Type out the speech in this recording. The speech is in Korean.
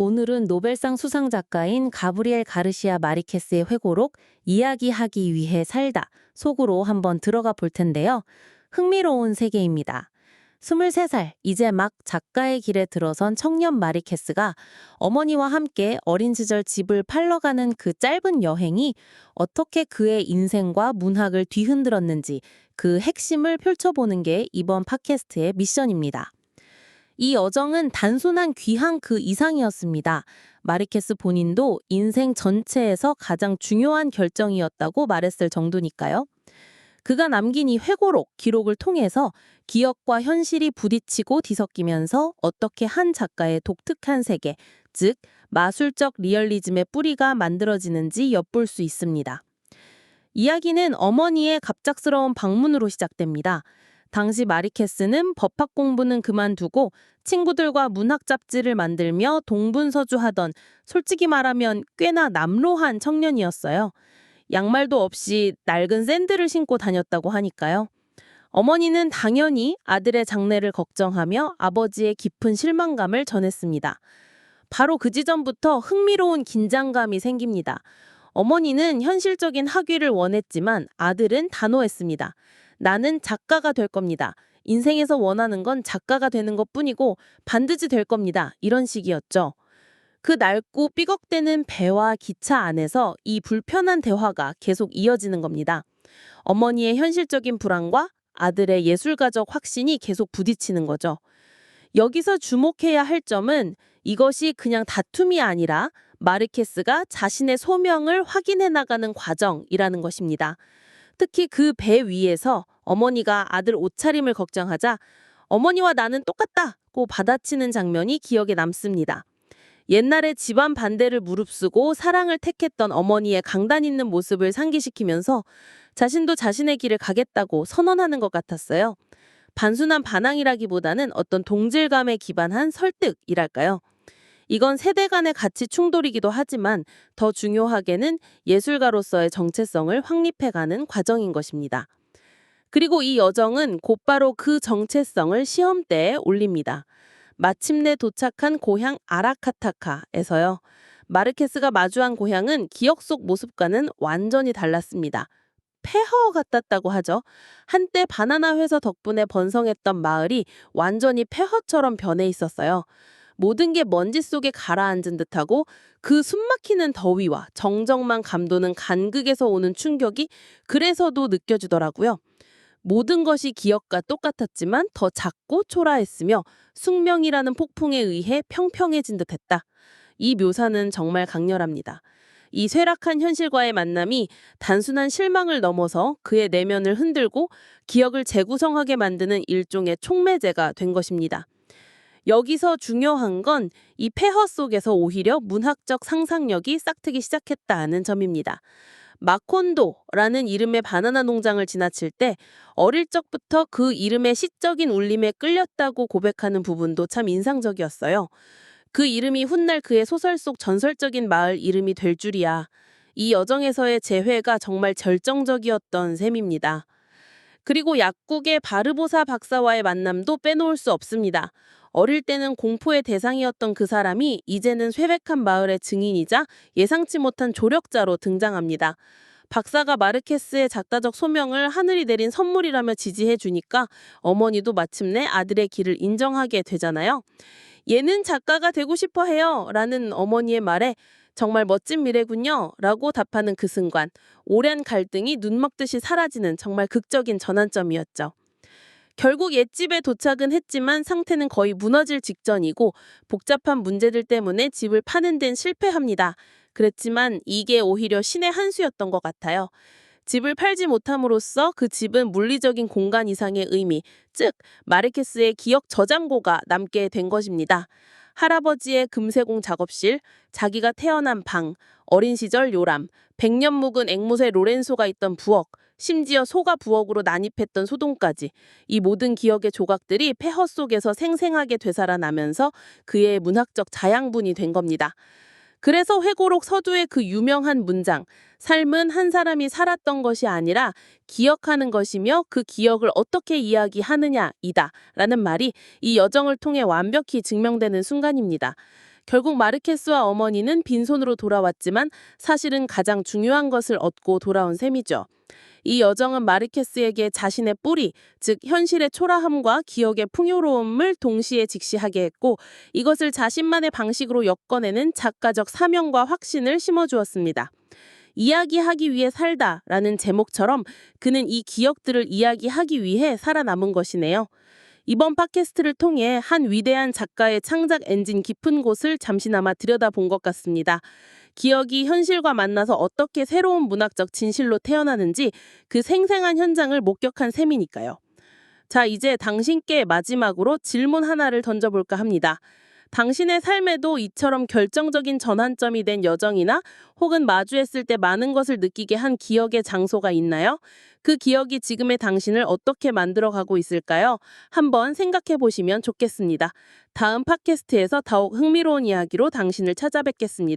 오늘은 노벨상 수상 작가인 가브리엘 가르시아 마리케스의 회고록 이야기하기 위해 살다 속으로 한번 들어가 볼 텐데요. 흥미로운 세계입니다. 23살, 이제 막 작가의 길에 들어선 청년 마리케스가 어머니와 함께 어린 시절 집을 팔러 가는 그 짧은 여행이 어떻게 그의 인생과 문학을 뒤흔들었는지 그 핵심을 펼쳐보는 게 이번 팟캐스트의 미션입니다. 이 여정은 단순한 귀향 그 이상이었습니다. 마르케스 본인도 인생 전체에서 가장 중요한 결정이었다고 말했을 정도니까요. 그가 남긴 이 회고록, 기록을 통해서 기억과 현실이 부딪히고 뒤섞이면서 어떻게 한 작가의 독특한 세계, 즉 마술적 리얼리즘의 뿌리가 만들어지는지 엿볼 수 있습니다. 이야기는 어머니의 갑작스러운 방문으로 시작됩니다. 당시 마리케스는 법학 공부는 그만두고 친구들과 문학 잡지를 만들며 동분서주하던, 솔직히 말하면 꽤나 남로한 청년이었어요. 양말도 없이 낡은 샌들을 신고 다녔다고 하니까요. 어머니는 당연히 아들의 장래를 걱정하며 아버지의 깊은 실망감을 전했습니다. 바로 그 지점부터 흥미로운 긴장감이 생깁니다. 어머니는 현실적인 학위를 원했지만 아들은 단호했습니다. 나는 작가가 될 겁니다. 인생에서 원하는 건 작가가 되는 것뿐이고 반드시 될 겁니다. 이런 식이었죠. 그 낡고 삐걱대는 배와 기차 안에서 이 불편한 대화가 계속 이어지는 겁니다. 어머니의 현실적인 불안과 아들의 예술가적 확신이 계속 부딪히는 거죠. 여기서 주목해야 할 점은 이것이 그냥 다툼이 아니라 마르케스가 자신의 소명을 확인해 나가는 과정이라는 것입니다. 특히 그 배 위에서 어머니가 아들 옷차림을 걱정하자 어머니와 나는 똑같다고 받아치는 장면이 기억에 남습니다. 옛날에 집안 반대를 무릅쓰고 사랑을 택했던 어머니의 강단 있는 모습을 상기시키면서 자신도 자신의 길을 가겠다고 선언하는 것 같았어요. 단순한 반항이라기보다는 어떤 동질감에 기반한 설득이랄까요. 이건 세대 간의 가치 충돌이기도 하지만 더 중요하게는 예술가로서의 정체성을 확립해가는 과정인 것입니다. 그리고 이 여정은 곧바로 그 정체성을 시험대에 올립니다. 마침내 도착한 고향 아라카타카에서요. 마르케스가 마주한 고향은 기억 속 모습과는 완전히 달랐습니다. 폐허 같았다고 하죠. 한때 바나나 회사 덕분에 번성했던 마을이 완전히 폐허처럼 변해 있었어요. 모든 게 먼지 속에 가라앉은 듯하고 그 숨막히는 더위와 정적만 감도는 간극에서 오는 충격이 그래서도 느껴지더라고요. 모든 것이 기억과 똑같았지만 더 작고 초라했으며 숙명이라는 폭풍에 의해 평평해진 듯했다. 이 묘사는 정말 강렬합니다. 이 쇠락한 현실과의 만남이 단순한 실망을 넘어서 그의 내면을 흔들고 기억을 재구성하게 만드는 일종의 촉매제가 된 것입니다. 여기서 중요한 건 이 폐허 속에서 오히려 문학적 상상력이 싹트기 시작했다는 점입니다. 마콘도라는 이름의 바나나 농장을 지나칠 때 어릴 적부터 그 이름의 시적인 울림에 끌렸다고 고백하는 부분도 참 인상적이었어요. 그 이름이 훗날 그의 소설 속 전설적인 마을 이름이 될 줄이야. 이 여정에서의 재회가 정말 절정적이었던 셈입니다. 그리고 약국의 바르보사 박사와의 만남도 빼놓을 수 없습니다. 어릴 때는 공포의 대상이었던 그 사람이 이제는 쇠백한 마을의 증인이자 예상치 못한 조력자로 등장합니다. 박사가 마르케스의 작가적 소명을 하늘이 내린 선물이라며 지지해 주니까 어머니도 마침내 아들의 길을 인정하게 되잖아요. 얘는 작가가 되고 싶어 해요 라는 어머니의 말에 정말 멋진 미래군요 라고 답하는 그 순간 오랜 갈등이 눈먹듯이 사라지는 정말 극적인 전환점이었죠. 결국 옛집에 도착은 했지만 상태는 거의 무너질 직전이고 복잡한 문제들 때문에 집을 파는 데는 실패합니다. 그랬지만 이게 오히려 신의 한 수였던 것 같아요. 집을 팔지 못함으로써 그 집은 물리적인 공간 이상의 의미, 즉 마르케스의 기억 저장고가 남게 된 것입니다. 할아버지의 금세공 작업실, 자기가 태어난 방, 어린 시절 요람, 100년 묵은 앵무새 로렌소가 있던 부엌, 심지어 소가 부엌으로 난입했던 소동까지 이 모든 기억의 조각들이 폐허 속에서 생생하게 되살아나면서 그의 문학적 자양분이 된 겁니다. 그래서 회고록 서두의 그 유명한 문장, 삶은 한 사람이 살았던 것이 아니라 기억하는 것이며 그 기억을 어떻게 이야기하느냐이다 라는 말이 이 여정을 통해 완벽히 증명되는 순간입니다. 결국 마르케스와 어머니는 빈손으로 돌아왔지만 사실은 가장 중요한 것을 얻고 돌아온 셈이죠. 이 여정은 마르케스에게 자신의 뿌리, 즉 현실의 초라함과 기억의 풍요로움을 동시에 직시하게 했고, 이것을 자신만의 방식으로 엮어내는 작가적 사명과 확신을 심어주었습니다. 이야기하기 위해 살다라는 제목처럼 그는 이 기억들을 이야기하기 위해 살아남은 것이네요. 이번 팟캐스트를 통해 한 위대한 작가의 창작 엔진 깊은 곳을 잠시나마 들여다본 것 같습니다. 기억이 현실과 만나서 어떻게 새로운 문학적 진실로 태어나는지 그 생생한 현장을 목격한 셈이니까요. 자, 이제 당신께 마지막으로 질문 하나를 던져볼까 합니다. 당신의 삶에도 이처럼 결정적인 전환점이 된 여정이나 혹은 마주했을 때 많은 것을 느끼게 한 기억의 장소가 있나요? 그 기억이 지금의 당신을 어떻게 만들어가고 있을까요? 한번 생각해 보시면 좋겠습니다. 다음 팟캐스트에서 더욱 흥미로운 이야기로 당신을 찾아뵙겠습니다.